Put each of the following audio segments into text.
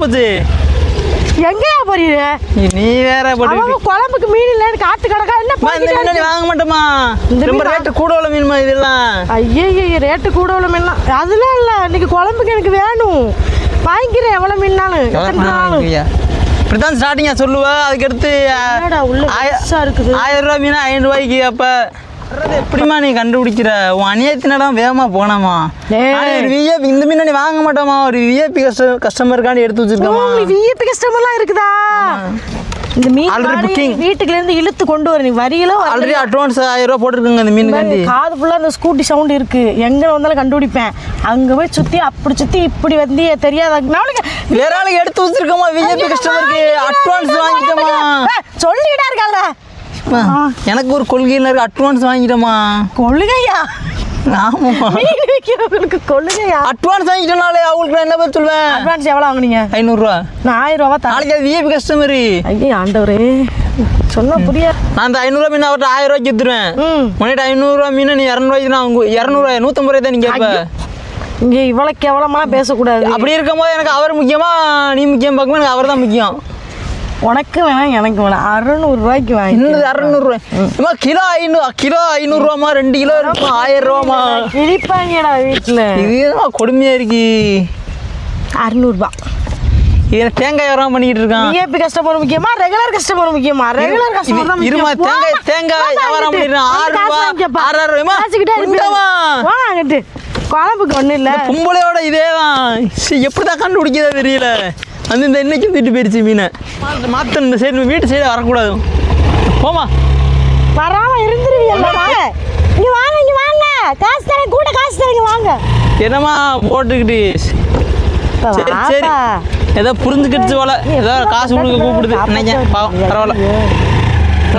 போச்சு? எங்கயா போறீங்க? நீ வேற குழம்புக்கு மீன் இல்லன்னு காத்து கிடக்கா என்ன வாங்க மாட்டோமா? ரொம்ப ரேட்டு கூட உள்ள மீன்மா இதெல்லாம். ஐயே ரேட்டு கூட உள்ள மீன்லாம் அதெல்லாம் இல்லை. இன்னைக்கு குழம்புக்கு எனக்கு வேணும், வாங்கிக்கிறேன். எவ்வளோ மீன்னாலும் இப்படித்தான் ஸ்டார்டிங்கா சொல்லுவா. அதுக்கடுத்து இருக்குது 1000 ரூபா மீனா 500 ரூபாய்க்கு. அப்போ எப்படிமா நீ கண்டுபிடிக்கிற? உன் அநியாயத்தினடம் வேகமா போனாமா? விஐபி இந்த மீன் நீ வாங்க மாட்டோமா? ஒரு விஐபி கஸ்டமருக்காண்டி எடுத்து வச்சிருக்கோமா? விஐபி கஸ்டமர்லாம் இருக்குதா? இந்த மீன் ஆல்ரெடி புக்கிங் வீட்டுக்குள்ள இருந்து இழுத்து கொண்டு வர நீ வரியல ஆல்ரெடி அட்வான்ஸ் 1000 ரூபாய் போட்டுருக்கங்க. இந்த மீனுக்காண்டி காது ஃபுல்லா அந்த ஸ்கூட்டி சவுண்ட் இருக்கு. எங்க வந்தாலும் கண்டுபிடிப்பேன். அங்க போய் சுத்தி அப்படி சுத்தி இப்படி வந்து தெரியாத வேற ஆளுக்கு எடுத்து வச்சிருக்கோமா? விஐபி கஸ்டமருக்கு அட்வான்ஸ் வாங்கிட்டோமா? சொல்லிக்கிட்டா இருக்காங்க. எனக்கு ஒரு கொள்கையில இருக்கு, அட்வான்ஸ் வாங்கிட்டோமா? கொள்கையா? ஆமாம்மா, விற்கிறவங்களுக்கு கொள்ளுங்கயா. அட்வான்ஸ் வாங்கிட்டனாலே அவங்களுக்கு நான் என்ன பேர் சொல்லுவேன்? அட்வான்ஸ் எவ்வளோ வாங்குனீங்க? 500 ரூபா. நான் 1000 ரூபா தான். நாளைக்கு அது விஐபி கஸ்டமரு. ஐயே ஆண்டவரே, சொன்னா புரியாது. நான் அந்த 500 ரூபா மீன் அவர்கிட்ட 1000 ரூபாய்க்கு எடுத்துருவேன். உன்னிட்ட 500 ரூபா மீன் நீ 200 ரூபாய்க்கு நான் 200 ரூபாய் 150 ரூபாய் தான் நீங்க கேட்ப. இங்கே இவ்வளோ கேவலமாக பேசக்கூடாது. அப்படி இருக்கும்போது எனக்கு அவர் முக்கியமா நீ முக்கியம் பார்க்கும்போது எனக்கு அவர் தான் முக்கியம். உனக்கு வேணாம் எனக்கு வேணாம். 600 ரூபாய்க்கு வாங்கி. இன்னும் 600 ரூபாய் கிலோ 500 ரூபாமா? 2 கிலோ இருக்கும் 1000 ரூபாமா? கிழிப்பாங்கடா வீட்டில். இதுதான் கொடுமையா இருக்கு. 600 ரூபா இது தேங்காய் வியாபாரம் பண்ணிக்கிட்டு இருக்கான். விஐபி கஸ்டமர் முக்கியமா ரெகுலர் கஸ்டமர் முக்கியமா? ரெகுலர் கஸ்டமர் தான் இருமா. தேங்காய் வியாபாரம் பண்ணிடுறான். 6 ரூபாய் 6 ரூபாய்மா வாங்கிட்டு குழம்புக்கு ஒன்றும் இல்லை. பொம்பளையோட இதே தான். எப்படிதான் கண்டுபிடிக்கிறதா தெரியல. அந்த இந்த இன்னைக்கு திட்டு போயிடுச்சு மீனை மாற்றணும். இந்த சைடு வீட்டு சைடு வரக்கூடாது. போமா வராமல் இருந்துருவீங்க. இங்கே வாங்க, இங்கே வாங்க. காசு தரேன், கூட காசு தரீங்க வாங்க. என்னம்மா போட்டுக்கிட்டு சரி சரி ஏதோ புரிஞ்சுக்கிடுச்சு போல. ஏதோ காசு கொடுக்க கூப்பிடுது நினைக்கிறேன். பரவாயில்ல,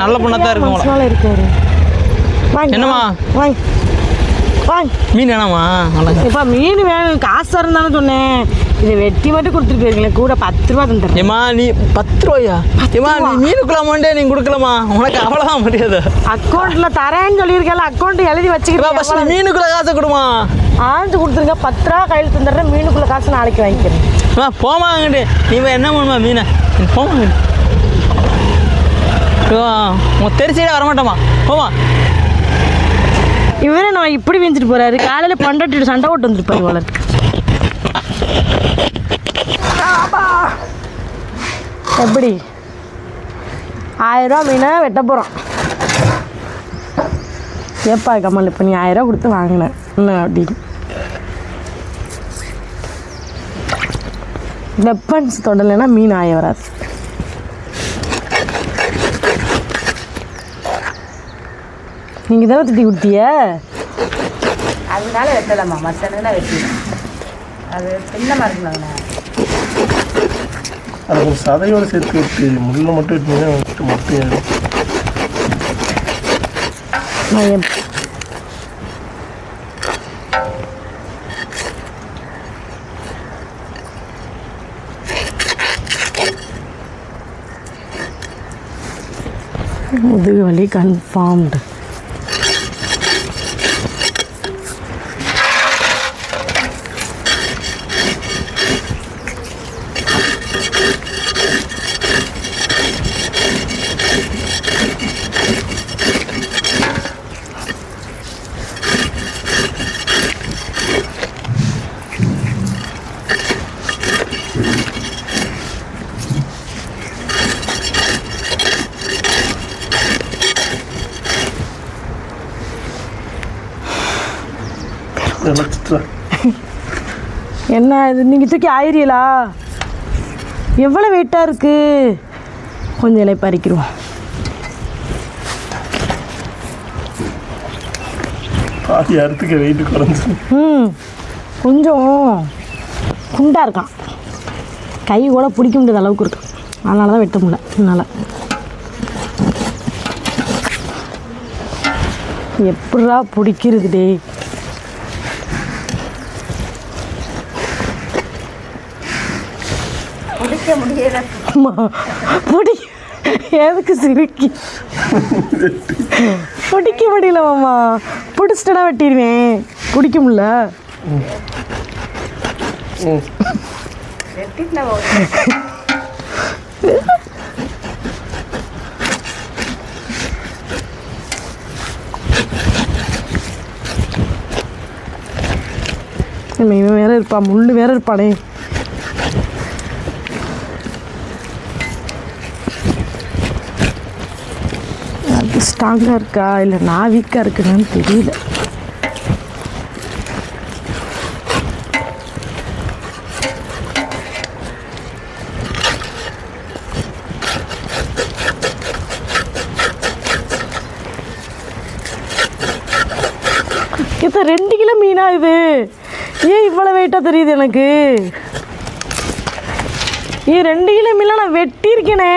நல்ல பொண்ணாதான் இருக்கும் இருக்கு. என்னம்மா வாங்க வாங்க. மீன் வேணாமா? இப்போ மீன் வேணும், காசு தரேன் சொன்னேன். இதை வெட்டி மட்டும் கொடுத்துட்டு போயிருக்கீங்களே, கூட 10 ரூபா தந்துடுறேன். ஏமா நீ 10 ரூபாயா? ஏமா நீ மீனுக்குலாமாண்டே நீ கொடுக்கலாமா? உனக்கு அவ்வளோதான் முடியாது. அக்கௌண்ட்டில் தரேன்னு சொல்லியிருக்கேன். அக்கௌண்ட் எழுதி வச்சுக்கிறேன். ஃபஸ்ட் மீனுக்குள்ள காசை கொடுமா? ஆஞ்சு கொடுத்துருங்க. 10 ரூபா கையில் தந்துடுறேன். மீனுக்குள்ள காசு நாளைக்கு வாங்கிக்கிறேன். போமா அங்கிட்டு. நீ என்ன பண்ணுமா மீனை? போமா அங்கிட்டு. உன் தெரிசையில வரமாட்டோமா? போமா. இவரே நான் இப்படி வீஞ்சிட்டு போறாரு. காலையில் பண்டாட்டிட்டு சண்டை போட்டு வந்துருப்பாரு வளர்த்து. எப்படி 1000 ரூபா மீனை வெட்ட போகிறோம். ஏப்பா கமல், இப்போ நீ 1000 ரூபா கொடுத்து வாங்கினேன் என்ன அப்படின்னு. வெப்பன்ஸ் தொடலைன்னா மீன் ஆய வராது. நீங்கள் தானே திட்டி கொடுத்திய, அதனால வெட்டலாமா? மற்றனா வெட்டிடும். அது சின்னமாக இருக்குண்ணா. அது ஒரு சதையோடு சேர்த்து விட்டு முள்ள மட்டும் விட்டு மட்டும் முதுகு வலி கன்ஃபார்ம்டு. என்ன இது நீங்கள் தூக்கி ஆயிரியலா? எவ்வளோ வெயிட்டாக இருக்குது. கொஞ்சம் இலை பறிக்கிறோம். யாருக்கு வெயிட் குறைஞ்சி கொஞ்சம் குண்டாக இருக்கான். கை கூட பிடிக்க முடியாத அளவுக்கு இருக்கு. அதனால தான் வெட்ட முடியல. அதனால் எப்படா பிடிக்கிறது டே? எதுக்கு சிரிக்கி? பிடிக்க முடியல மாமா. பிடிச்சிட்டா வெட்டிடுவேன். பிடிக்க முடியல. வெட்டிட்டு நான் ஓடுறேன். இவன் வேற இருப்பான், முள்ளு வேற இருப்பானே. அது ஸ்ட்ராங்காக இருக்கா இல்லை நான் வீக்காக இருக்குன்னு தெரியல. இது 2 கிலோ மீனா இது? ஏன் இவ்வளோ வெயிட்டாக தெரியுது எனக்கு? 2 கிலோ மீனா நான் வெட்டியிருக்கேனே.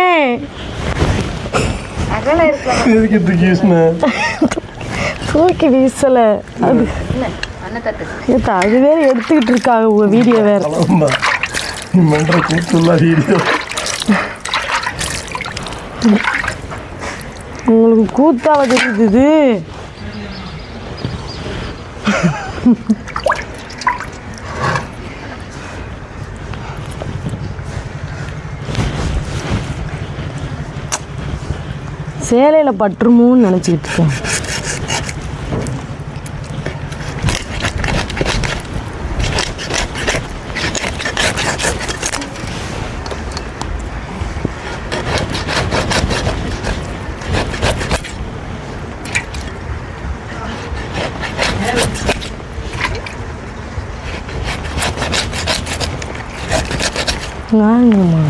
அகல இருக்கலாம். எதுக்கு தூக்கிஸ்னா தூக்கி வீசலை அது. அண்ணன் தட்டு. ஏத்தா அது வேற எடுத்துக்கிட்டு இருக்காங்க உங்கள் வீடியோ வேற. நீ பண்ணுற கூத்துள்ள வீடியோ உங்களுக்கு கூத்தாவ தெரியுது இது. சேலையில் பட்டுருமோன்னு நினச்சிக்கிட்டு இருக்கேன். வாங்கம்மா.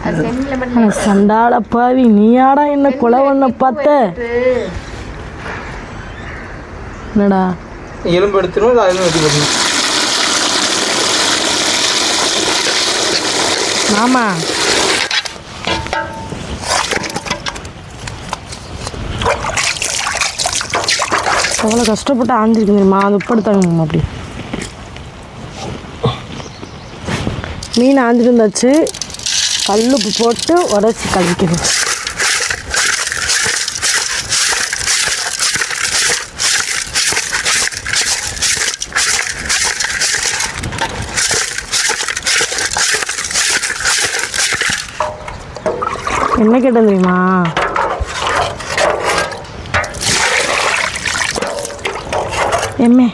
அது சென்னில் மட்டும் சண்டாட பாவி, நீயாடா என்ன கொலை பண்ண பார்த்த? என்னடா எலும்பு எடுத்துடும் இல்லை அதுவும் வெட்டி போடணும். மாமா அவ்வளோ கஷ்டப்பட்டு ஆஞ்சிருக்கு தெரியுமா? அது உப்படுத்தாங்க. அப்படி மீன் ஆஞ்சிட்டு இருந்தாச்சு, கல்லுப்பு போட்டு உடச்சி கழிக்கணும். என்ன கேட்டேன் தெரியுமா? எம்மே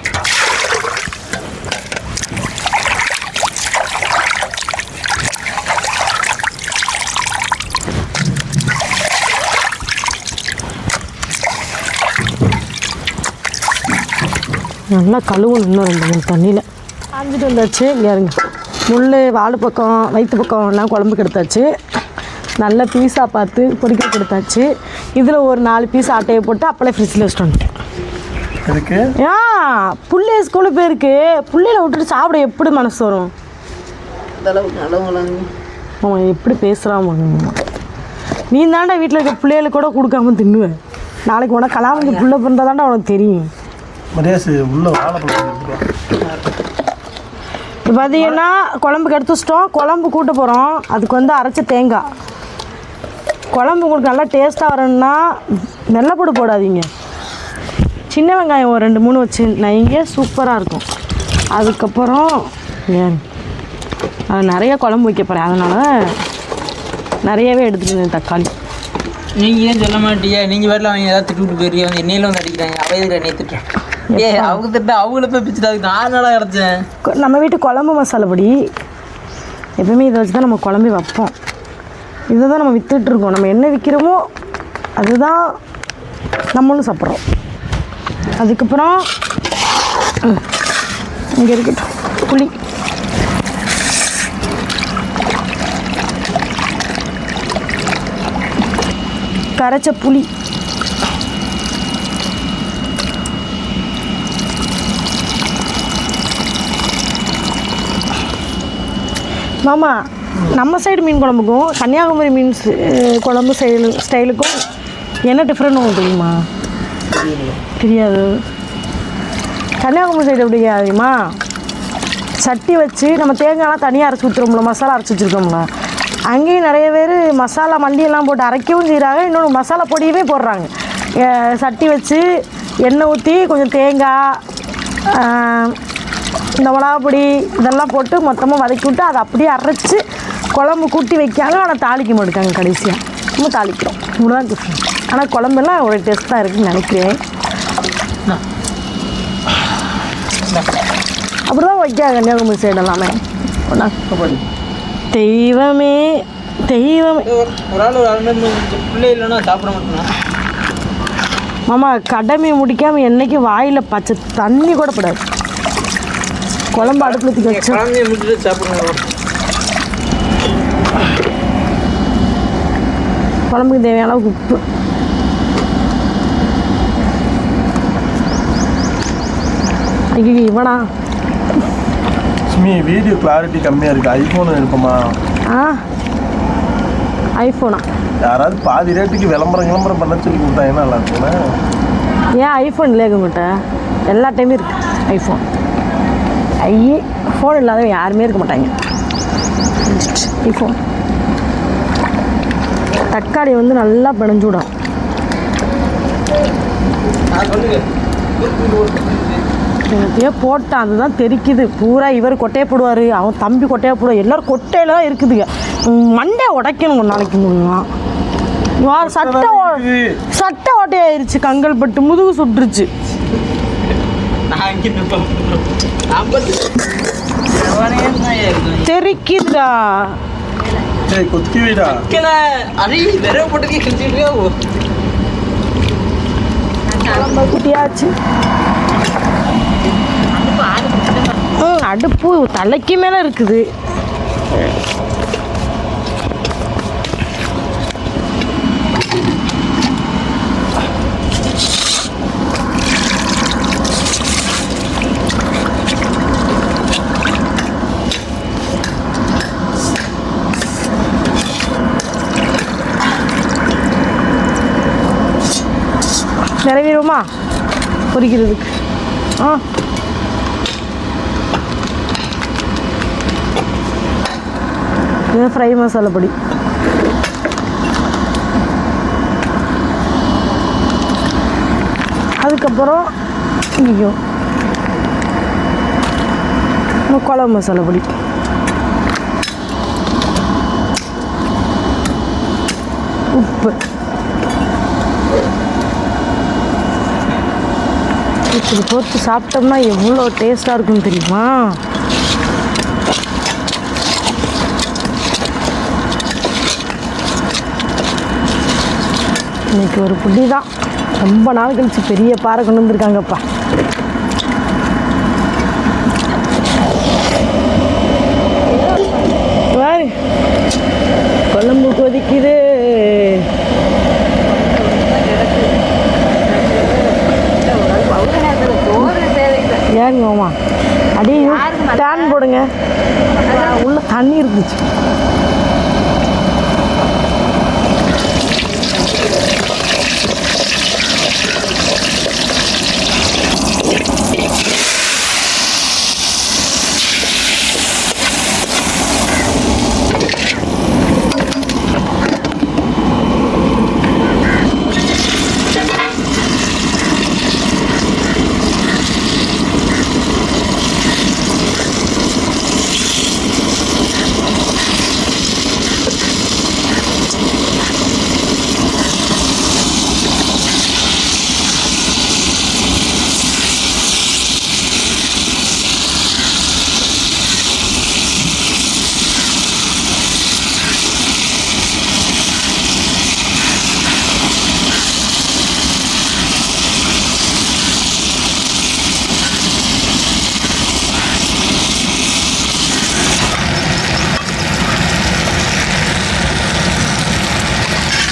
நல்லா கழுவணும் இன்னும் 2-3 தண்ணியில். காஞ்சிட்டு வந்தாச்சு. இங்கே இருங்க, முள் வாழை பக்கம் வயிற்று பக்கம் எல்லாம் குழம்புக்கு எடுத்தாச்சு. நல்ல பீஸாக பார்த்து பொரிக்க எடுத்தாச்சு. இதில் ஒரு 4 பீஸ் ஆட்டையை போட்டு அப்பளே ஃப்ரிட்ஜில் வச்சுட்டு வந்துட்டேன். எதுக்கு? பிள்ளைய ஸ்கூலுக்கு போயிருக்கு. பிள்ளையில விட்டுட்டு சாப்பிட எப்படி மனசு வரும்? அவன் எப்படி பேசுகிறான்? நீ தாண்டா வீட்டில் இருக்க பிள்ளைகளுக்கு கூட கொடுக்காம தின்னுவேன். நாளைக்கு உனக்கு கலாமஞ்சு பிள்ளை பண்ணுறா தாண்டா உனக்கு தெரியும். உள்ள வாழைப்பழம் இப்போ பார்த்தீங்கன்னா குழம்புக்கு எடுத்து வச்சிட்டோம். குழம்பு கூட்ட போகிறோம். அதுக்கு வந்து அரைச்ச தேங்காய். குழம்பு உங்களுக்கு நல்லா டேஸ்ட்டாக வரணும்னா வெள்ளைப்பூடு போடாதீங்க, சின்ன வெங்காயம் ஒரு 2-3 வச்சு நைங்க சூப்பராக இருக்கும். அதுக்கப்புறம் அது நிறைய குழம்பு வைக்க போகிறேன், அதனால் நிறையவே எடுத்துகிட்டு தக்காளி. நீங்கள் ஏன் சொல்ல மாட்டியா? நீங்கள் வீட்டில் அவங்க ஏதாவது திட்டு போயிருக்கீங்க, அவங்க என்னையில வந்து அடிக்கிறாங்க. அவையில் என்னையை திட்டுறேன். அவங்க திட்ட அவங்கள போய் பிச்சுட்டு அதுக்கு 4 நாளாக கிடச்சேன். நம்ம வீட்டு குழம்பு மசாலாப்படி எப்பவுமே இதை வச்சு தான் நம்ம குழம்பு வைப்போம். இதை தான் நம்ம விற்றுட்ருக்கோம். நம்ம என்ன விற்கிறோமோ அதுதான் நம்மளும் சாப்பிட்றோம். அதுக்கப்புறம் இங்கே இருக்கட்டும் புளி. கரைச்ச புளி, மாமா நம்ம சைடு மீன் குழம்புக்கும் கன்னியாகுமரி மீன் குழம்பு ஸ்டைலுக்கும் என்ன டிஃப்ரெண்ட் தெரியுமா? தெரியாது. கன்னியாகுமரி சைடு எப்படி தெரியுமா, சட்டி வச்சு நம்ம தேங்காய்லாம் தனியாக அரைச்சி ஊற்றுறோம்ல, மசாலா அரைச்சி வச்சுருக்கோம்ல, அங்கேயும் நிறைய பேர் மசாலா மண்டியெல்லாம் போட்டு அரைக்கவும் செய்கிறாங்க, இன்னொன்று மசாலா பொடியுமே போடுறாங்க. சட்டி வச்சு எண்ணெய் ஊற்றி கொஞ்சம் தேங்காய், இந்த மிளகாப்பொடி இதெல்லாம் போட்டு மொத்தமாக வதக்கி விட்டு அதை அப்படியே அரைச்சி குழம்பு கூட்டி வைக்காங்க. ஆனால் தாளிக்க மாட்டாங்க, கடைசியாக நம்ம தாளிக்கிறோம். இவ்வளோதான் டிஃப்ரெண்ட். ஆனால் குழம்பெல்லாம் ஒரு டேஸ்ட் தான் இருக்குதுன்னு நினைக்கிறேன். அப்படி தான் வைக்காங்க கன்னியாகுமரி சைடு எல்லாமே. தெய்வமே தெய்வமே. ஒரு ஆள் ஒரு அரை பிள்ளை இல்லைன்னா சாப்பிட மாட்டேன்னா மாமா, கடமை முடிக்காமல் என்றைக்கும் வாயில் பச்சை தண்ணி கூட படாது. குழம்பு அடுப்பில் தூக்கி வச்சு குழந்தைய முடிச்சுட்டு சாப்பிடுங்க. குழம்புக்கு தேவையான அளவுக்கு உப்பு. ஐயோ இவனா வீடியோ கிளாரிட்டி கம்மியாக இருக்குது. ஐஃபோனு இருக்குமா? ஐஃபோனா? யாராவது பாதி ரேட்டுக்கு விளம்பரம் பண்ண சொல்லி கொடுத்தாங்கன்னா நல்லா இருக்குண்ணா. ஏன் ஐஃபோன் இல்லையா உங்கள்கிட்ட? எல்லா டைமும் இருக்குது ஐஃபோன். ஃபோன் இல்லாதவங்க யாருமே இருக்க மாட்டாங்க. ஐஃபோன். தக்காளி வந்து நல்லா பிணைஞ்சு விடும். என்னத்தையோ போட்டான், அதுதான் தெரிக்குது பூரா. இவர் கொட்டையை போடுவார், அவன் தம்பி கொட்டையை போடுவார், எல்லோரும் கொட்டையில் தான் இருக்குதுங்க. மண்டை உடைக்கணும் ஒரு நாளைக்கு முடியும். சட்டை ஓட்டையாயிருச்சு, கங்கல் பட்டு முதுகு சுட்டுருச்சு. தெரிக்குதுடா. கொத்தி வீடா குட்டியாச்சு. அடுப்பு தலைக்கு மேலே இருக்குது. நிறைவேறுமா பொரிக்கிறதுக்கு? இது ஃப்ரை மசாலா பொடி. அதுக்கப்புறம் ஐயோ குழம்பு மசாலா பொடி. உப்பு. இப்படி போட்டு சாப்பிட்டோம்னா எவ்வளோ டேஸ்ட்டாக இருக்குன்னு தெரியுமா? இன்னைக்கு ஒரு புடி தான். ரொம்ப நாள் கழிச்சு பெரிய பாறை கொண்டு வந்திருக்காங்கப்பா. குழம்பு கொதிக்குது. ஏங்க மாமா அடி டேன் போடுங்க. உள்ள தண்ணி இருந்துச்சு.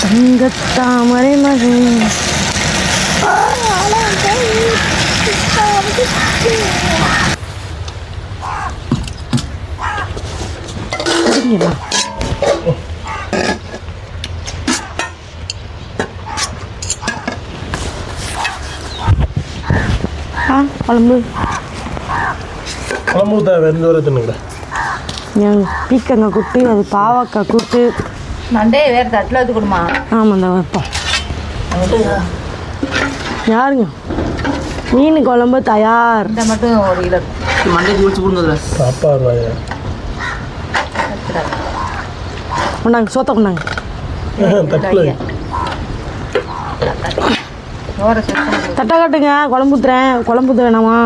தங்கத்தாமரை மகன் குழம்பு குழம்பு தான் வெறும் வர தின்னுக்கிறேன். பீக்கங்காய் கூட்டு, அது பாவக்காய் கூட்டு. மண்டே வேறு தட்டில் வச்சு கொடுமா. ஆமாம் தான் வைப்போம். யாருங்க மீன் குழம்பு தயார். இந்த மட்டும் 1 கிலோ மண்டே குளிச்சு கொடுங்க. சாப்பாடு வாயா கொண்டாங்க, சோத்த கொண்டாங்க. தட்டில் சோறை சேர்த்து தட்டை காட்டுங்க, குழம்பு ஊற்றுறேன். குழம்பு ஊற்ற வேணாமா?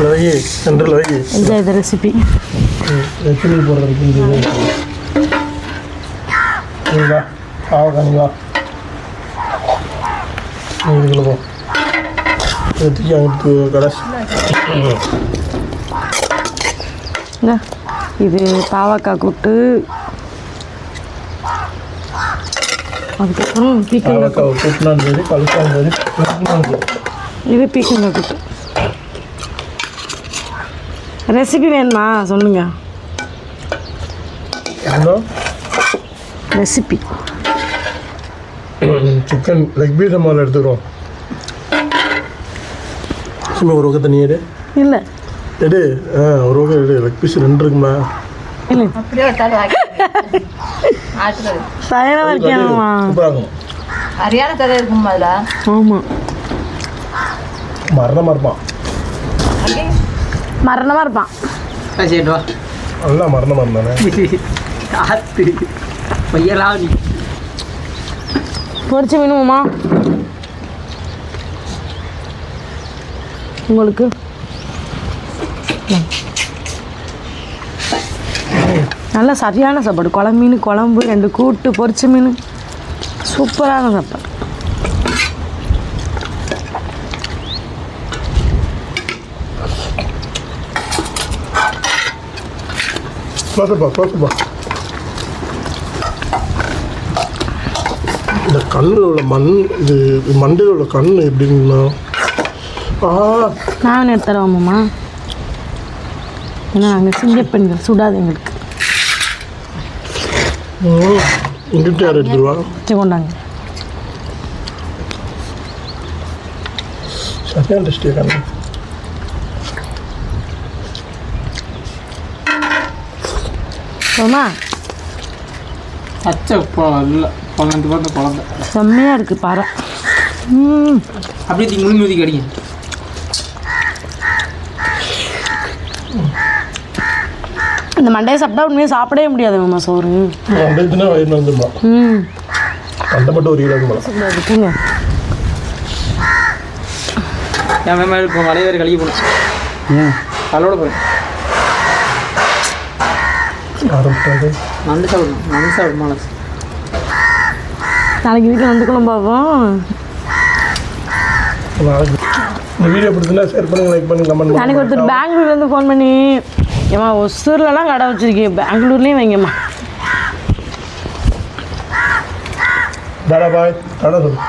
வை சென்டரில் வை. என்ஜாய் இந்த ரெசிபி. எத்தனை போடுறதுக்கு வா ஆவக்கானிங்களா இதுக்குள்ள போ. தூக்கி அங்கிட்டு கடைசி. இது பாவக்காய் கூட்டு, அதுக்கப்புறம் பீக்கங்காய் கூட்டு. ஆவக்காய் கூட்டினாலும் சரி கழுத்தாலும் சரி கூட்டினாலும் சரி. இது பீக்கங்காய் கூட்டு. ரெசிபி வேணுமா சொல்லுங்க. என்ன ரெசிபி? சிக்கன் லெக் பீஸ் முதல்ல எடுத்துக்கிறோம். சும்மா ஒரு பக்கம் தண்ணி எடு. இல்லை எடு. ஒரு பக்கம் எடு. லெக் பீஸ் 2 இருக்குமா? இல்லை அப்படியே வச்சாலும் ஆட்டுறது தயாராக இருக்கேனுமா? சூப்பராகும். சரியான கதை இருக்கும் அதில். ஆமாம், மரணமாக இருப்பான். மரணமாக இருப்பான். சரி வா. நல்லா மரணமாக இருந்தானே. காத்து பையலாம் நீ. பொரிச்சு வேணுமா உங்களுக்கு? நல்ல சரியான சாப்பாடு. குழம்பு மீன் குழம்பு, 2 கூட்டு, பொரிச்ச மீன், சூப்பரான சாப்பாடு. க்ளோஸ்ப்பா. இந்த கண்ணில் உள்ள மண், இது மண்டையில் உள்ள கண் எப்படின்னா நான் எடுத்துறோம்மா. ஏன்னா நாங்கள் சிங்க பெண்கள், சுடாது எங்களுக்கு. இங்கிட்ட யார் எடுத்துருவா? சரி கொண்டாங்க. சரியான டெஸ்டியாக கண்ணு. போமா அச்சப்பா இல்லை 12 பார்த்த குழந்தை செம்மையாக இருக்குது பாறை. அப்படியே முழுங்கி ஊற்றி கடிங்க. இந்த மண்டையை சாப்பிட்டா உண்மையாக சாப்பிடவே முடியாது மாமா சோறு. மண்டைக்குன்னா வயிறு வந்துருமா? மண்டை மட்டும் 1 கிலோ இருக்குமா? இருக்குங்க. என் மேலே இருக்கும் வளைய வேறு கழுகி போச்சு. கலோட போகிறேன். ஆரம்பிட்டாங்க. நண்டு சாப்பிடும் மனசு. நாளைக்கு வீட்டில் வந்து குழம்பாவும். நாளைக்கு இந்த வீடியோ பிடிச்சிருந்தா ஷேர் பண்ணுங்க, லைக் பண்ணுங்க, கமெண்ட் பண்ணுங்க. நாளைக்கு ஒருத்தர் பெங்களூர்லேருந்து ஃபோன் பண்ணி, ஏம்மா ஒசூர்லலாம் கடை வச்சுருக்கேன், பெங்களூர்லேயும் வைங்கம்மா. டாடா பாய். டாடா சொல்லு.